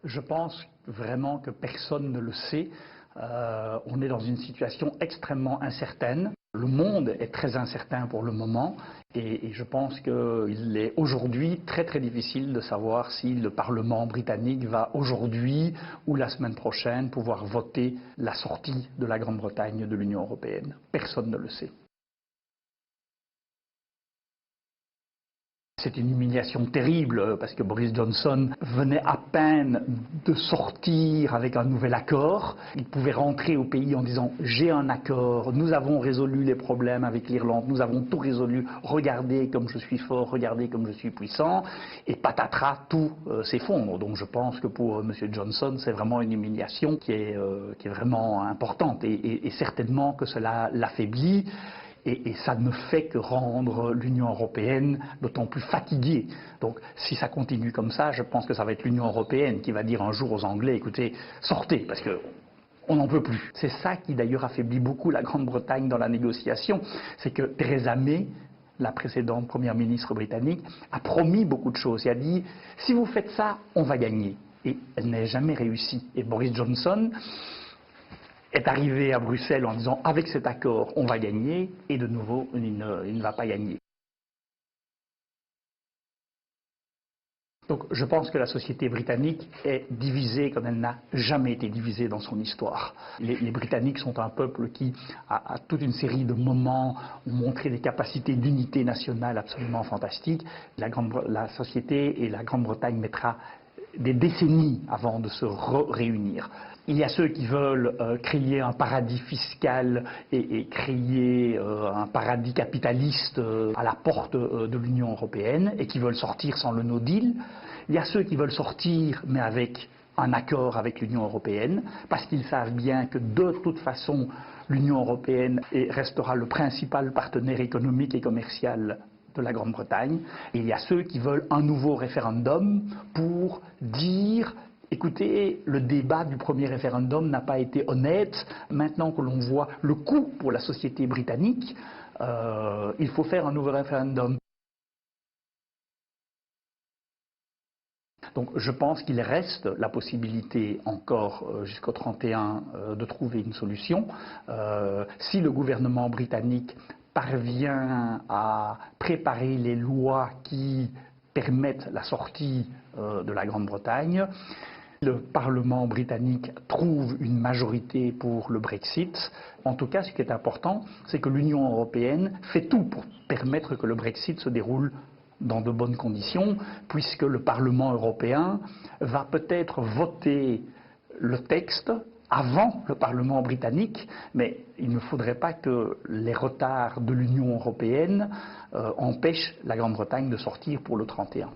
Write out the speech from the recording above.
Je pense vraiment que personne ne le sait. On est dans une situation extrêmement incertaine. Le monde est très incertain pour le moment et je pense qu'il est aujourd'hui très très difficile de savoir si le Parlement britannique va aujourd'hui ou la semaine prochaine pouvoir voter la sortie de la Grande-Bretagne de l'Union européenne. Personne ne le sait. C'est une humiliation terrible parce que Boris Johnson venait à peine de sortir avec un nouvel accord. Il pouvait rentrer au pays en disant « j'ai un accord, nous avons résolu les problèmes avec l'Irlande, nous avons tout résolu, regardez comme je suis fort, regardez comme je suis puissant » et patatras, tout s'effondre. Donc je pense que pour M. Johnson, c'est vraiment une humiliation qui est vraiment importante et certainement que cela l'affaiblit. Et ça ne fait que rendre l'Union européenne d'autant plus fatiguée. Donc si ça continue comme ça, je pense que ça va être l'Union européenne qui va dire un jour aux Anglais, écoutez, sortez, parce qu'on n'en peut plus. C'est ça qui d'ailleurs affaiblit beaucoup la Grande-Bretagne dans la négociation, c'est que Theresa May, la précédente première ministre britannique, a promis beaucoup de choses et a dit, si vous faites ça, on va gagner. Et elle n'a jamais réussi. Et Boris Johnson est arrivé à Bruxelles en disant avec cet accord on va gagner et de nouveau il ne va pas gagner. Donc je pense que la société britannique est divisée comme elle n'a jamais été divisée dans son histoire. Les Britanniques sont un peuple qui, à toute une série de moments, ont montré des capacités d'unité nationale absolument fantastiques. La société et la Grande-Bretagne mettra des décennies avant de se réunir. Il y a ceux qui veulent créer un paradis fiscal et créer un paradis capitaliste à la porte de l'Union européenne et qui veulent sortir sans le no deal. Il y a ceux qui veulent sortir mais avec un accord avec l'Union européenne parce qu'ils savent bien que de toute façon l'Union européenne restera le principal partenaire économique et commercial de la Grande-Bretagne. Et il y a ceux qui veulent un nouveau référendum pour dire écoutez, le débat du premier référendum n'a pas été honnête. Maintenant que l'on voit le coût pour la société britannique, il faut faire un nouveau référendum. Donc je pense qu'il reste la possibilité encore jusqu'au 31 de trouver une solution. Si le gouvernement britannique parvient à préparer les lois qui permettent la sortie de la Grande-Bretagne, le Parlement britannique trouve une majorité pour le Brexit. En tout cas, ce qui est important, c'est que l'Union européenne fait tout pour permettre que le Brexit se déroule dans de bonnes conditions, puisque le Parlement européen va peut-être voter le texte avant le Parlement britannique, mais il ne faudrait pas que les retards de l'Union européenne empêchent la Grande-Bretagne de sortir pour le 31.